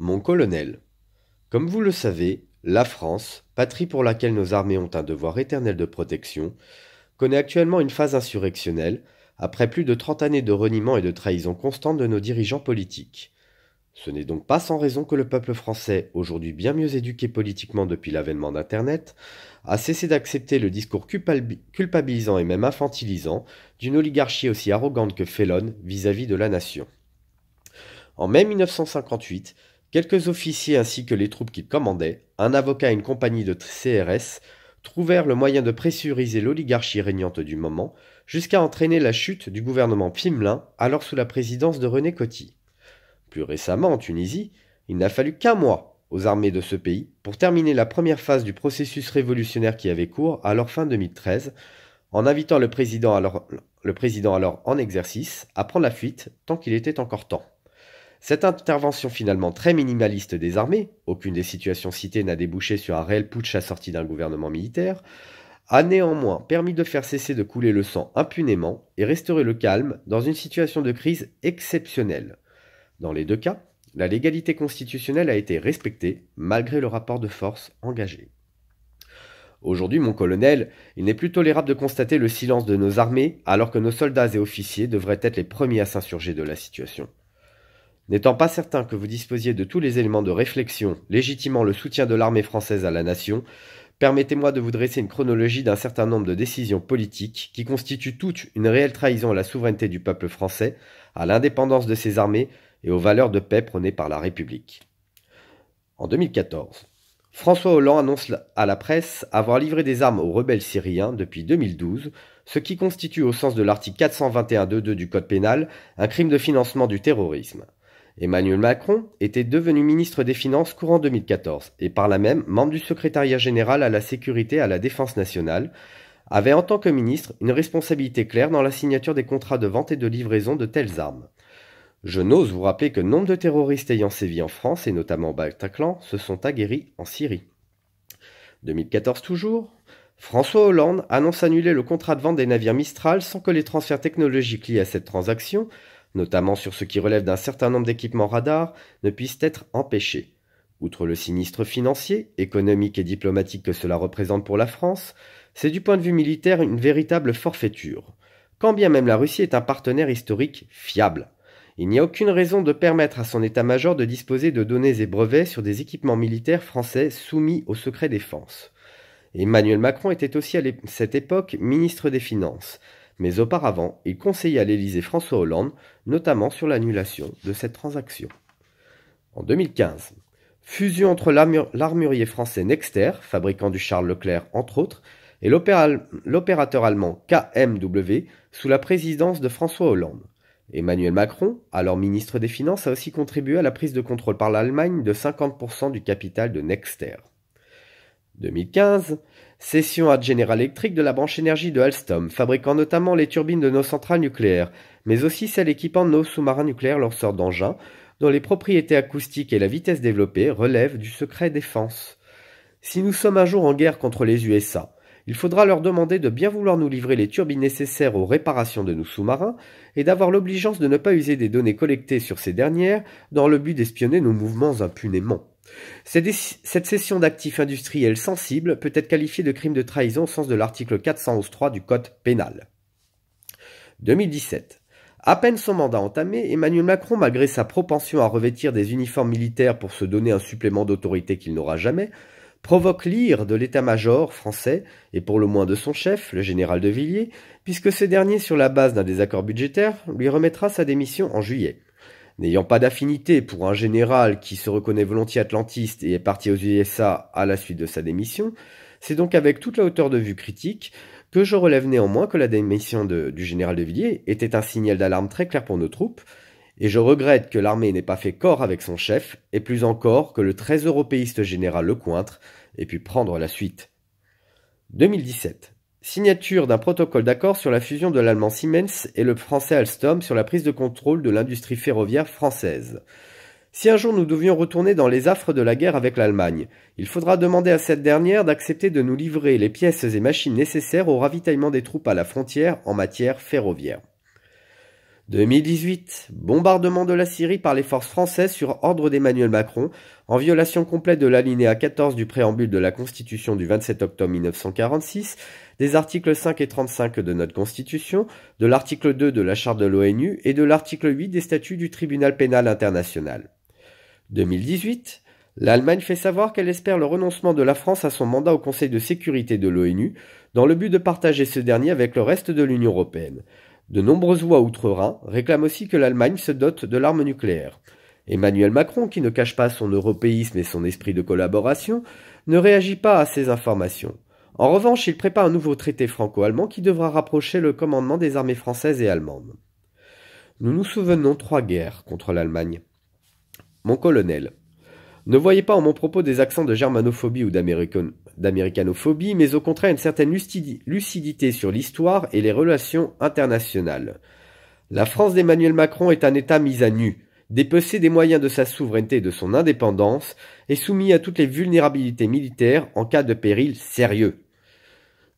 Mon colonel, comme vous le savez, la France, patrie pour laquelle nos armées ont un devoir éternel de protection, connaît actuellement une phase insurrectionnelle, après plus de 30 années de reniement et de trahison constante de nos dirigeants politiques. Ce n'est donc pas sans raison que le peuple français, aujourd'hui bien mieux éduqué politiquement depuis l'avènement d'Internet, a cessé d'accepter le discours culpabilisant et même infantilisant d'une oligarchie aussi arrogante que félonne vis-à-vis de la nation. En mai 1958, quelques officiers ainsi que les troupes qu'ils commandaient, un avocat et une compagnie de CRS, trouvèrent le moyen de pressuriser l'oligarchie régnante du moment jusqu'à entraîner la chute du gouvernement Pfimelin, alors sous la présidence de René Coty. Plus récemment, en Tunisie, il n'a fallu qu'un mois aux armées de ce pays pour terminer la première phase du processus révolutionnaire qui avait cours, alors fin 2013, en invitant le président alors en exercice à prendre la fuite tant qu'il était encore temps. Cette intervention finalement très minimaliste des armées, aucune des situations citées n'a débouché sur un réel putsch assorti d'un gouvernement militaire, a néanmoins permis de faire cesser de couler le sang impunément et restaurer le calme dans une situation de crise exceptionnelle. Dans les deux cas, la légalité constitutionnelle a été respectée malgré le rapport de force engagé. Aujourd'hui, mon colonel, il n'est plus tolérable de constater le silence de nos armées alors que nos soldats et officiers devraient être les premiers à s'insurger de la situation. N'étant pas certain que vous disposiez de tous les éléments de réflexion légitimant le soutien de l'armée française à la nation, permettez-moi de vous dresser une chronologie d'un certain nombre de décisions politiques qui constituent toutes une réelle trahison à la souveraineté du peuple français, à l'indépendance de ses armées et aux valeurs de paix prônées par la République. En 2014, François Hollande annonce à la presse avoir livré des armes aux rebelles syriens depuis 2012, ce qui constitue au sens de l'article 421-2 du Code pénal un crime de financement du terrorisme. Emmanuel Macron était devenu ministre des Finances courant 2014 et par là même membre du secrétariat général à la sécurité et à la défense nationale, avait en tant que ministre une responsabilité claire dans la signature des contrats de vente et de livraison de telles armes. Je n'ose vous rappeler que nombre de terroristes ayant sévi en France et notamment au Bataclan se sont aguerris en Syrie. 2014 toujours, François Hollande annonce annuler le contrat de vente des navires Mistral sans que les transferts technologiques liés à cette transaction, notamment sur ce qui relève d'un certain nombre d'équipements radars, ne puissent être empêchés. Outre le sinistre financier, économique et diplomatique que cela représente pour la France, c'est du point de vue militaire une véritable forfaiture. Quand bien même la Russie est un partenaire historique fiable, il n'y a aucune raison de permettre à son état-major de disposer de données et brevets sur des équipements militaires français soumis au secret défense. Emmanuel Macron était aussi à cette époque ministre des Finances, mais auparavant, il conseillait à l'Élysée François Hollande, notamment sur l'annulation de cette transaction. En 2015, fusion entre l'armurier français Nexter, fabricant du Charles Leclerc entre autres, et l'opérateur allemand KMW sous la présidence de François Hollande. Emmanuel Macron, alors ministre des Finances, a aussi contribué à la prise de contrôle par l'Allemagne de 50% du capital de Nexter. 2015, cession à General Electric de la branche énergie de Alstom, fabriquant notamment les turbines de nos centrales nucléaires, mais aussi celles équipant nos sous-marins nucléaires lanceurs d'engins, dont les propriétés acoustiques et la vitesse développée relèvent du secret défense. Si nous sommes un jour en guerre contre les USA, il faudra leur demander de bien vouloir nous livrer les turbines nécessaires aux réparations de nos sous-marins et d'avoir l'obligeance de ne pas user des données collectées sur ces dernières dans le but d'espionner nos mouvements impunément. Cette cession d'actifs industriels sensibles peut être qualifiée de crime de trahison au sens de l'article 411.3 du Code pénal. 2017. À peine son mandat entamé, Emmanuel Macron, malgré sa propension à revêtir des uniformes militaires pour se donner un supplément d'autorité qu'il n'aura jamais, provoque l'ire de l'état-major français, et pour le moins de son chef, le général de Villiers, puisque ce dernier, sur la base d'un désaccord budgétaire, lui remettra sa démission en juillet. N'ayant pas d'affinité pour un général qui se reconnaît volontiers atlantiste et est parti aux USA à la suite de sa démission, c'est donc avec toute la hauteur de vue critique que je relève néanmoins que la démission du général de Villiers était un signal d'alarme très clair pour nos troupes, et je regrette que l'armée n'ait pas fait corps avec son chef, et plus encore que le très européiste général Lecointre ait pu prendre la suite. 2017. Signature d'un protocole d'accord sur la fusion de l'allemand Siemens et le français Alstom sur la prise de contrôle de l'industrie ferroviaire française. Si un jour nous devions retourner dans les affres de la guerre avec l'Allemagne, il faudra demander à cette dernière d'accepter de nous livrer les pièces et machines nécessaires au ravitaillement des troupes à la frontière en matière ferroviaire. 2018. Bombardement de la Syrie par les forces françaises sur ordre d'Emmanuel Macron, en violation complète de l'alinéa 14 du préambule de la Constitution du 27 octobre 1946, des articles 5 et 35 de notre Constitution, de l'article 2 de la Charte de l'ONU et de l'article 8 des statuts du Tribunal pénal international. 2018. L'Allemagne fait savoir qu'elle espère le renoncement de la France à son mandat au Conseil de sécurité de l'ONU, dans le but de partager ce dernier avec le reste de l'Union européenne. De nombreuses voix outre-Rhin réclament aussi que l'Allemagne se dote de l'arme nucléaire. Emmanuel Macron, qui ne cache pas son européisme et son esprit de collaboration, ne réagit pas à ces informations. En revanche, il prépare un nouveau traité franco-allemand qui devra rapprocher le commandement des armées françaises et allemandes. Nous nous souvenons 3 guerres contre l'Allemagne. Mon colonel, ne voyez pas en mon propos des accents de germanophobie ou d'américanophobie, mais au contraire une certaine lucidité sur l'histoire et les relations internationales. La France d'Emmanuel Macron est un État mis à nu, dépecé des moyens de sa souveraineté et de son indépendance, et soumis à toutes les vulnérabilités militaires en cas de péril sérieux.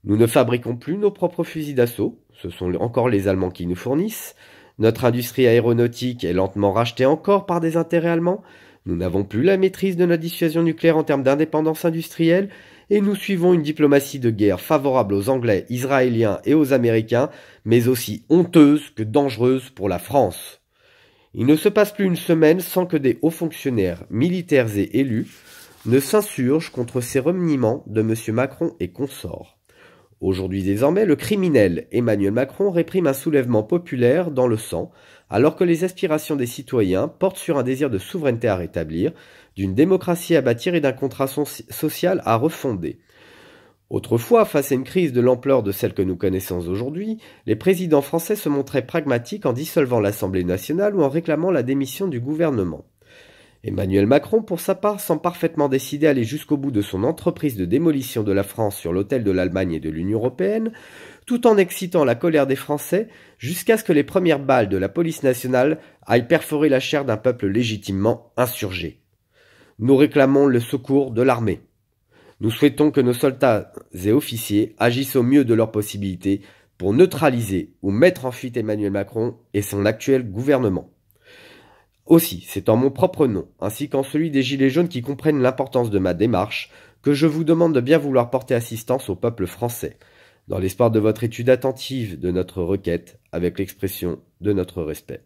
Nous ne fabriquons plus nos propres fusils d'assaut, ce sont encore les Allemands qui nous fournissent. Notre industrie aéronautique est lentement rachetée encore par des intérêts allemands. Nous n'avons plus la maîtrise de notre dissuasion nucléaire en termes d'indépendance industrielle, et nous suivons une diplomatie de guerre favorable aux Anglais, Israéliens et aux Américains, mais aussi honteuse que dangereuse pour la France. Il ne se passe plus une semaine sans que des hauts fonctionnaires, militaires et élus, ne s'insurgent contre ces reniements de M. Macron et consorts. Aujourd'hui désormais, le criminel Emmanuel Macron réprime un soulèvement populaire dans le sang, alors que les aspirations des citoyens portent sur un désir de souveraineté à rétablir, d'une démocratie à bâtir et d'un contrat social à refonder. Autrefois, face à une crise de l'ampleur de celle que nous connaissons aujourd'hui, les présidents français se montraient pragmatiques en dissolvant l'Assemblée nationale ou en réclamant la démission du gouvernement. Emmanuel Macron, pour sa part, semble parfaitement décidé à aller jusqu'au bout de son entreprise de démolition de la France sur l'autel de l'Allemagne et de l'Union européenne, tout en excitant la colère des Français jusqu'à ce que les premières balles de la police nationale aillent perforer la chair d'un peuple légitimement insurgé. Nous réclamons le secours de l'armée. Nous souhaitons que nos soldats et officiers agissent au mieux de leurs possibilités pour neutraliser ou mettre en fuite Emmanuel Macron et son actuel gouvernement. Aussi, c'est en mon propre nom, ainsi qu'en celui des Gilets jaunes qui comprennent l'importance de ma démarche, que je vous demande de bien vouloir porter assistance au peuple français, dans l'espoir de votre étude attentive de notre requête, avec l'expression de notre respect.